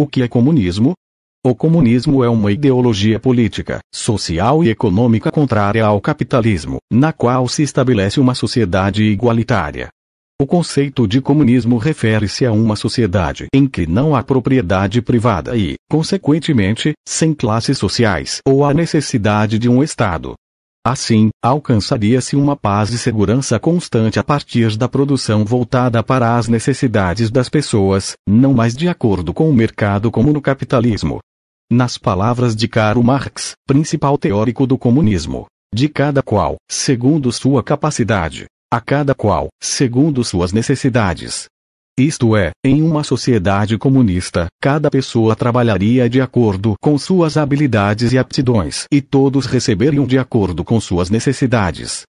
O que é comunismo? O comunismo é uma ideologia política, social e econômica contrária ao capitalismo, na qual se estabelece uma sociedade igualitária. O conceito de comunismo refere-se a uma sociedade em que não há propriedade privada e, consequentemente, sem classes sociais ou a necessidade de um Estado. Assim, alcançaria-se uma paz e segurança constante a partir da produção voltada para as necessidades das pessoas, não mais de acordo com o mercado como no capitalismo. Nas palavras de Karl Marx, principal teórico do comunismo, de cada qual, segundo sua capacidade, a cada qual, segundo suas necessidades. Isto é, em uma sociedade comunista, cada pessoa trabalharia de acordo com suas habilidades e aptidões e todos receberiam de acordo com suas necessidades.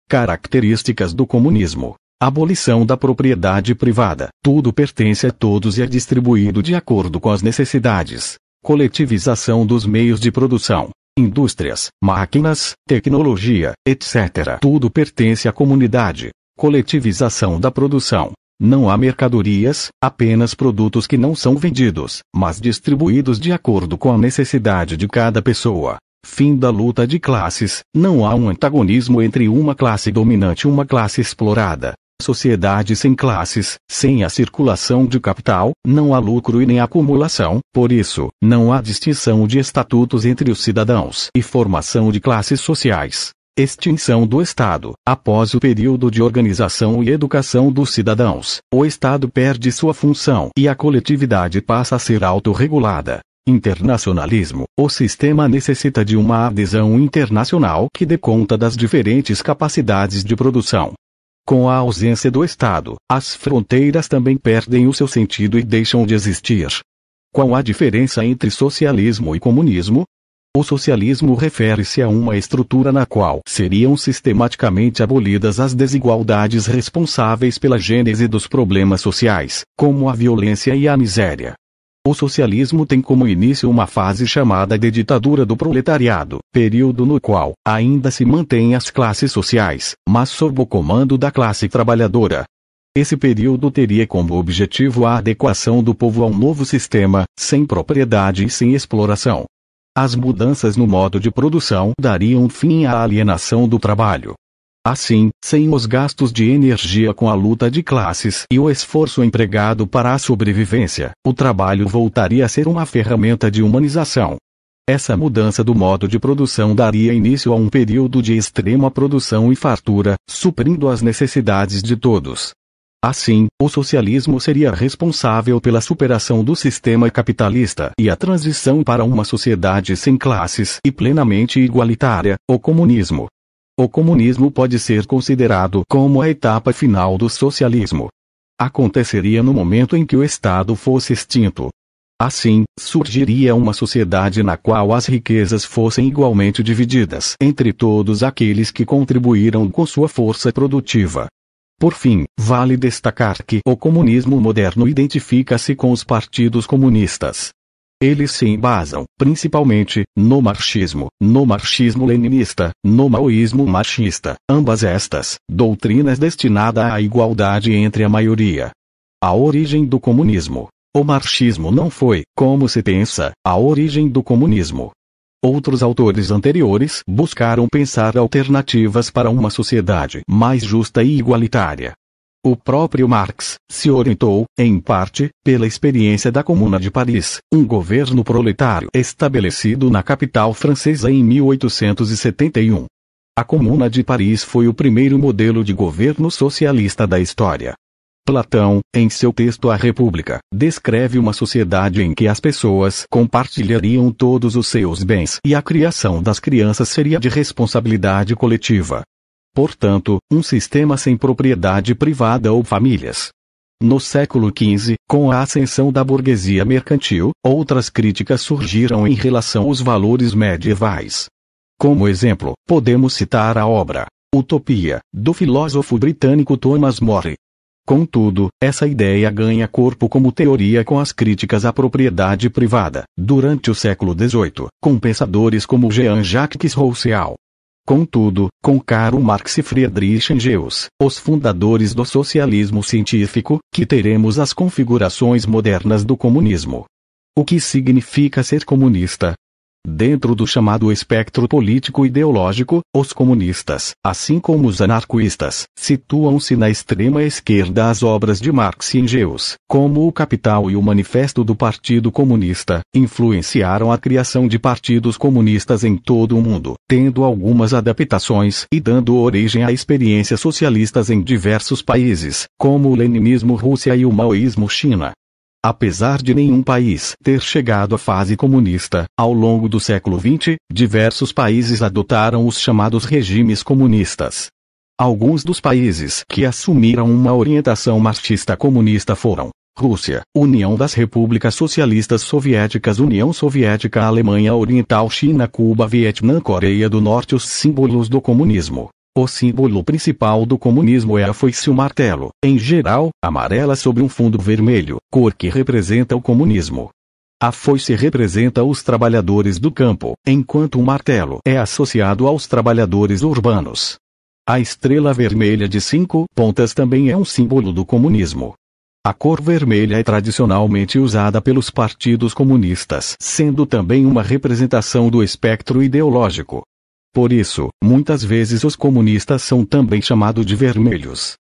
Características do comunismo: abolição da propriedade privada, tudo pertence a todos e é distribuído de acordo com as necessidades. Coletivização dos meios de produção, indústrias, máquinas, tecnologia, etc. Tudo pertence à comunidade. Coletivização da produção. Não há mercadorias, apenas produtos que não são vendidos, mas distribuídos de acordo com a necessidade de cada pessoa. Fim da luta de classes, não há um antagonismo entre uma classe dominante e uma classe explorada. Sociedade sem classes, sem a circulação de capital, não há lucro e nem acumulação, por isso, não há distinção de estatutos entre os cidadãos e formação de classes sociais. Extinção do Estado. Após o período de organização e educação dos cidadãos, o Estado perde sua função e a coletividade passa a ser autorregulada. Internacionalismo. O sistema necessita de uma adesão internacional que dê conta das diferentes capacidades de produção. Com a ausência do Estado, as fronteiras também perdem o seu sentido e deixam de existir. Qual a diferença entre socialismo e comunismo? O socialismo refere-se a uma estrutura na qual seriam sistematicamente abolidas as desigualdades responsáveis pela gênese dos problemas sociais, como a violência e a miséria. O socialismo tem como início uma fase chamada de ditadura do proletariado, período no qual ainda se mantêm as classes sociais, mas sob o comando da classe trabalhadora. Esse período teria como objetivo a adequação do povo a um novo sistema, sem propriedade e sem exploração. As mudanças no modo de produção dariam fim à alienação do trabalho. Assim, sem os gastos de energia com a luta de classes e o esforço empregado para a sobrevivência, o trabalho voltaria a ser uma ferramenta de humanização. Essa mudança do modo de produção daria início a um período de extrema produção e fartura, suprindo as necessidades de todos. Assim, o socialismo seria responsável pela superação do sistema capitalista e a transição para uma sociedade sem classes e plenamente igualitária, o comunismo. O comunismo pode ser considerado como a etapa final do socialismo. Aconteceria no momento em que o Estado fosse extinto. Assim, surgiria uma sociedade na qual as riquezas fossem igualmente divididas entre todos aqueles que contribuíram com sua força produtiva. Por fim, vale destacar que o comunismo moderno identifica-se com os partidos comunistas. Eles se embasam, principalmente, no marxismo-leninista, no maoísmo marxista, ambas estas doutrinas destinadas à igualdade entre a maioria. A origem do comunismo. O marxismo não foi, como se pensa, a origem do comunismo. Outros autores anteriores buscaram pensar alternativas para uma sociedade mais justa e igualitária. O próprio Marx se orientou, em parte, pela experiência da Comuna de Paris, um governo proletário estabelecido na capital francesa em 1871. A Comuna de Paris foi o primeiro modelo de governo socialista da história. Platão, em seu texto A República, descreve uma sociedade em que as pessoas compartilhariam todos os seus bens e a criação das crianças seria de responsabilidade coletiva. Portanto, um sistema sem propriedade privada ou famílias. No século XV, com a ascensão da burguesia mercantil, outras críticas surgiram em relação aos valores medievais. Como exemplo, podemos citar a obra Utopia, do filósofo britânico Thomas More. Contudo, essa ideia ganha corpo como teoria com as críticas à propriedade privada, durante o século XVIII, com pensadores como Jean-Jacques Rousseau. Contudo, com Karl Marx e Friedrich Engels, os fundadores do socialismo científico, que teremos as configurações modernas do comunismo. O que significa ser comunista? Dentro do chamado espectro político-ideológico, os comunistas, assim como os anarquistas, situam-se na extrema esquerda. As obras de Marx e Engels, como O Capital e o Manifesto do Partido Comunista, influenciaram a criação de partidos comunistas em todo o mundo, tendo algumas adaptações e dando origem a experiências socialistas em diversos países, como o leninismo Rússia e o maoísmo China. Apesar de nenhum país ter chegado à fase comunista, ao longo do século XX, diversos países adotaram os chamados regimes comunistas. Alguns dos países que assumiram uma orientação marxista-comunista foram Rússia, União das Repúblicas Socialistas Soviéticas, União Soviética, Alemanha Oriental, China, Cuba, Vietnã, Coreia do Norte. Os símbolos do comunismo. O símbolo principal do comunismo é a foice e o martelo, em geral, amarela sobre um fundo vermelho, cor que representa o comunismo. A foice representa os trabalhadores do campo, enquanto o martelo é associado aos trabalhadores urbanos. A estrela vermelha de 5 pontas também é um símbolo do comunismo. A cor vermelha é tradicionalmente usada pelos partidos comunistas, sendo também uma representação do espectro ideológico. Por isso, muitas vezes os comunistas são também chamados de vermelhos.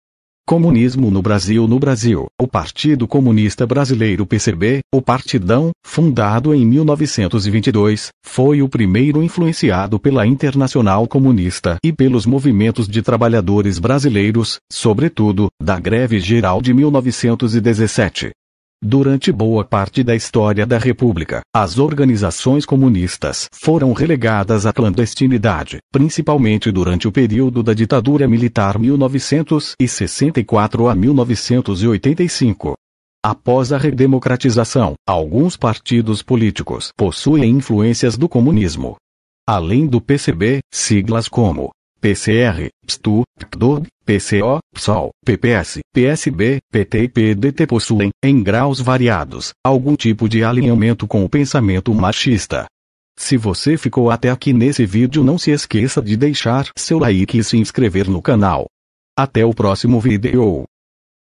Comunismo no Brasil. No Brasil, o Partido Comunista Brasileiro PCB, o Partidão, fundado em 1922, foi o primeiro influenciado pela Internacional Comunista e pelos movimentos de trabalhadores brasileiros, sobretudo, da Greve Geral de 1917. Durante boa parte da história da República, as organizações comunistas foram relegadas à clandestinidade, principalmente durante o período da ditadura militar 1964 a 1985. Após a redemocratização, alguns partidos políticos possuem influências do comunismo. Além do PCB, siglas como PCR, PSTU, PCdoB, PCO, PSOL, PPS, PSB, PT e PDT possuem, em graus variados, algum tipo de alinhamento com o pensamento marxista. Se você ficou até aqui nesse vídeo, não se esqueça de deixar seu like e se inscrever no canal. Até o próximo vídeo.